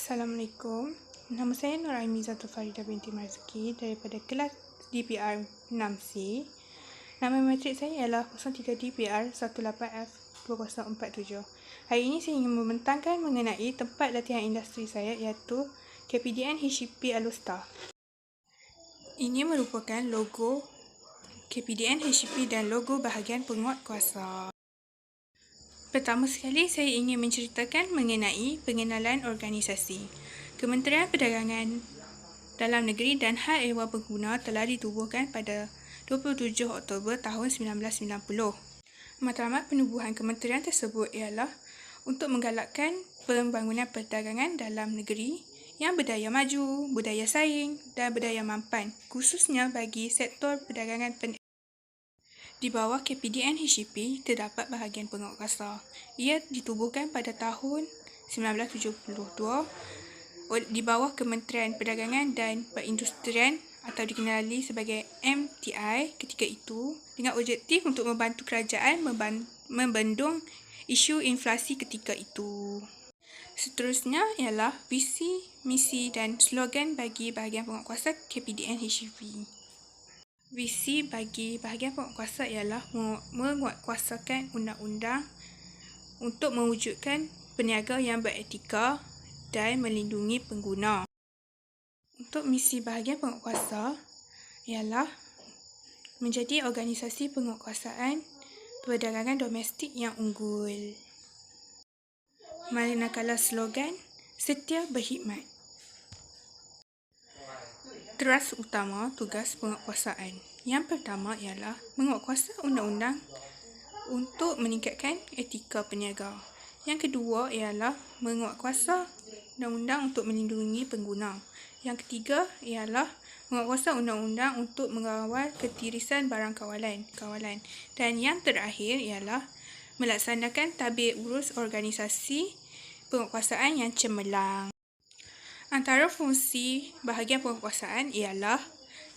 Assalamualaikum. Nama saya Nur Aimizatul Farida binti Marzuki daripada kelas DPR 6C. Nama matrik saya ialah 03DPR 18F2047. Hari ini saya ingin membentangkan mengenai tempat latihan industri saya iaitu KPDN HEP Alustar. Ini merupakan logo KPDN HEP dan logo bahagian penguat kuasa. Pertama sekali, saya ingin menceritakan mengenai pengenalan organisasi. Kementerian Perdagangan Dalam Negeri dan Hal Ehwal Pengguna telah ditubuhkan pada 27 Oktober tahun 1990. Matlamat penubuhan kementerian tersebut ialah untuk menggalakkan pembangunan perdagangan dalam negeri yang berdaya maju, berdaya saing dan berdaya mampan, khususnya bagi sektor perdagangan Di bawah KPDN HEP terdapat bahagian penguat kuasa. Ia ditubuhkan pada tahun 1972 di bawah Kementerian Perdagangan dan Perindustrian atau dikenali sebagai MTI ketika itu dengan objektif untuk membantu kerajaan membendung isu inflasi ketika itu. Seterusnya ialah visi, misi dan slogan bagi bahagian penguat kuasa KPDN HEP. Visi bagi bahagian penguatkuasa ialah menguatkuasakan undang-undang untuk mewujudkan peniaga yang beretika dan melindungi pengguna. Untuk misi bahagian penguatkuasa ialah menjadi organisasi penguatkuasaan perdagangan domestik yang unggul. Manakala slogan, setia berkhidmat. Teras utama tugas penguatkuasaan. Yang pertama ialah menguatkuasa undang-undang untuk meningkatkan etika peniaga. Yang kedua ialah menguatkuasa undang-undang untuk melindungi pengguna. Yang ketiga ialah menguatkuasa undang-undang untuk mengawal ketirisan barang kawalan. Dan yang terakhir ialah melaksanakan tabir urus organisasi penguatkuasaan yang cemerlang. Antara fungsi bahagian penguatkuasaan ialah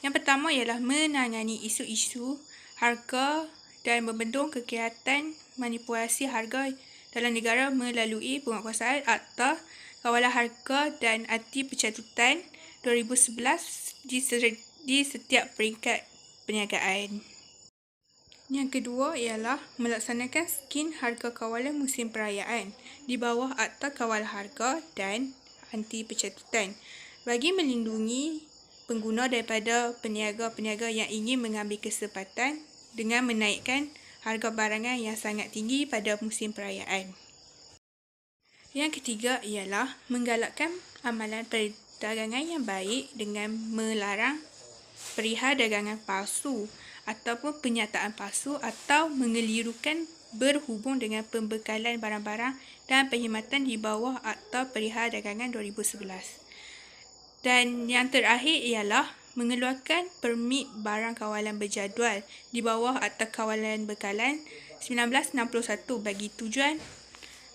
yang pertama ialah menangani isu-isu harga dan membendung kegiatan manipulasi harga dalam negara melalui penguatkuasaan Akta Kawalan Harga dan Anti Pencatutan 2011 di setiap peringkat perniagaan. Yang kedua ialah melaksanakan skim harga kawalan musim perayaan di bawah Akta Kawalan Harga dan Anti Pencatutan bagi melindungi pengguna daripada peniaga-peniaga yang ingin mengambil kesempatan dengan menaikkan harga barangan yang sangat tinggi pada musim perayaan. Yang ketiga ialah menggalakkan amalan perdagangan yang baik dengan melarang perihal dagangan palsu ataupun penyataan palsu atau mengelirukan berhubung dengan pembekalan barang-barang dan perkhidmatan di bawah Akta Perihal Dagangan 2011. Dan yang terakhir ialah mengeluarkan permit barang kawalan berjadual di bawah Akta Kawalan Bekalan 1961 bagi tujuan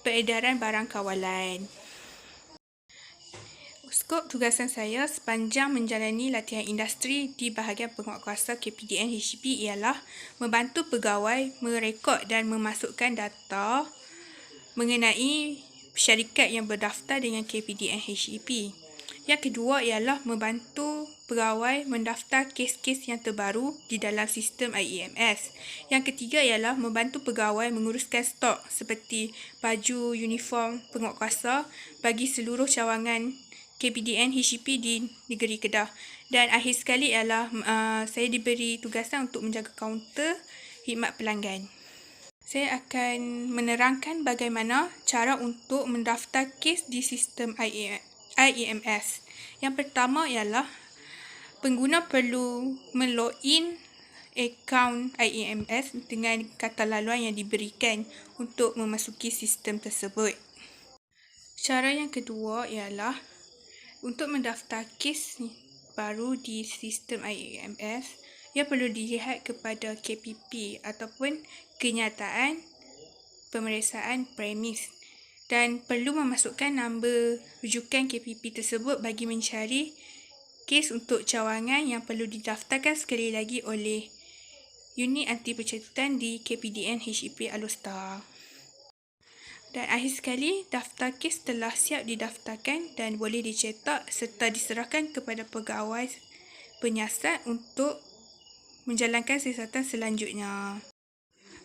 peredaran barang kawalan. Skop tugasan saya sepanjang menjalani latihan industri di bahagian penguatkuasa KPDN HEP ialah membantu pegawai merekod dan memasukkan data mengenai syarikat yang berdaftar dengan KPDN HEP. Yang kedua ialah membantu pegawai mendaftar kes-kes yang terbaru di dalam sistem IEMS. Yang ketiga ialah membantu pegawai menguruskan stok seperti baju, uniform, penguatkuasa bagi seluruh cawangan KPDN HEP di negeri Kedah. Dan akhir sekali ialah saya diberi tugasan untuk menjaga kaunter khidmat pelanggan. Saya akan menerangkan bagaimana cara untuk mendaftar kes di sistem IEMS. Yang pertama ialah pengguna perlu melogin akaun IEMS dengan kata laluan yang diberikan untuk memasuki sistem tersebut. Cara yang kedua ialah untuk mendaftar kes baru di sistem IEMS, ia perlu dilihat kepada KPP ataupun kenyataan pemeriksaan premis dan perlu memasukkan nombor rujukan KPP tersebut bagi mencari kes untuk cawangan yang perlu didaftarkan sekali lagi oleh Unit Anti Pencatutan di KPDN HEP Alustar. Dan akhir sekali, daftar kes telah siap didaftarkan dan boleh dicetak serta diserahkan kepada pegawai penyiasat untuk menjalankan siasatan selanjutnya.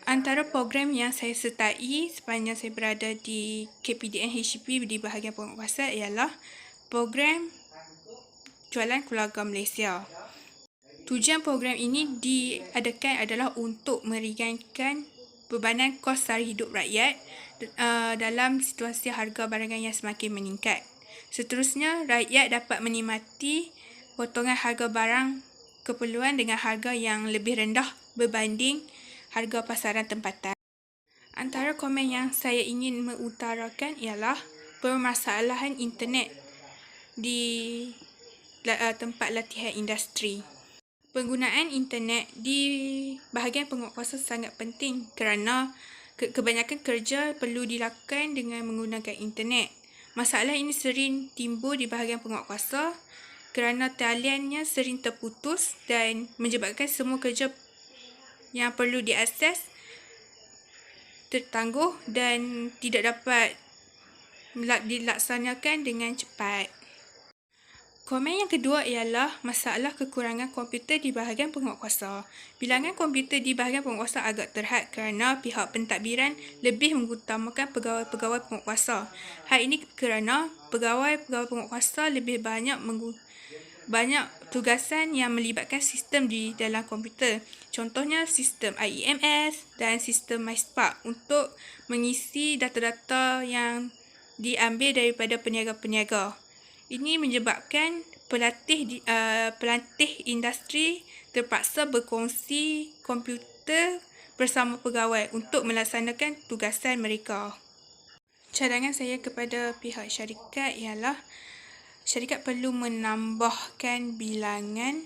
Antara program yang saya sertai sepanjang saya berada di KPDN HCP di bahagian penguatkuasaan ialah program Jualan Keluarga Malaysia. Tujuan program ini diadakan adalah untuk meringankan bebanan kos sara hidup rakyat dalam situasi harga barangan yang semakin meningkat. Seterusnya, rakyat dapat menikmati potongan harga barang keperluan dengan harga yang lebih rendah berbanding harga pasaran tempatan. Antara komen yang saya ingin mengutarakan ialah permasalahan internet di tempat latihan industri. Penggunaan internet di bahagian penguatkuasa sangat penting kerana kebanyakan kerja perlu dilakukan dengan menggunakan internet. Masalah ini sering timbul di bahagian penguatkuasa kerana taliannya sering terputus dan menyebabkan semua kerja yang perlu diakses tertangguh dan tidak dapat dilaksanakan dengan cepat. Komen yang kedua ialah masalah kekurangan komputer di bahagian penguatkuasa. Bilangan komputer di bahagian penguatkuasa agak terhad kerana pihak pentadbiran lebih mengutamakan pegawai-pegawai penguatkuasa. Hal ini kerana pegawai-pegawai penguatkuasa lebih banyak tugasan yang melibatkan sistem di dalam komputer. Contohnya sistem IEMS dan sistem MySpark untuk mengisi data-data yang diambil daripada peniaga-peniaga. Ini menyebabkan pelatih industri terpaksa berkongsi komputer bersama pegawai untuk melaksanakan tugasan mereka. Cadangan saya kepada pihak syarikat ialah syarikat perlu menambahkan bilangan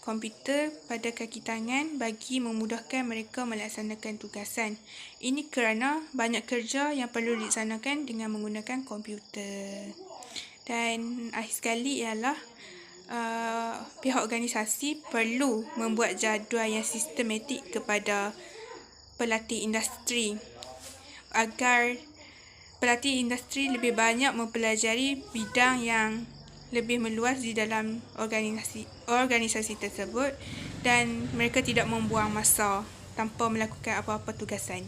komputer pada kaki tangan bagi memudahkan mereka melaksanakan tugasan. Ini kerana banyak kerja yang perlu dilaksanakan dengan menggunakan komputer. Dan akhir sekali ialah pihak organisasi perlu membuat jadual yang sistematik kepada pelatih industri agar pelatih industri lebih banyak mempelajari bidang yang lebih meluas di dalam organisasi tersebut dan mereka tidak membuang masa tanpa melakukan apa-apa tugasan.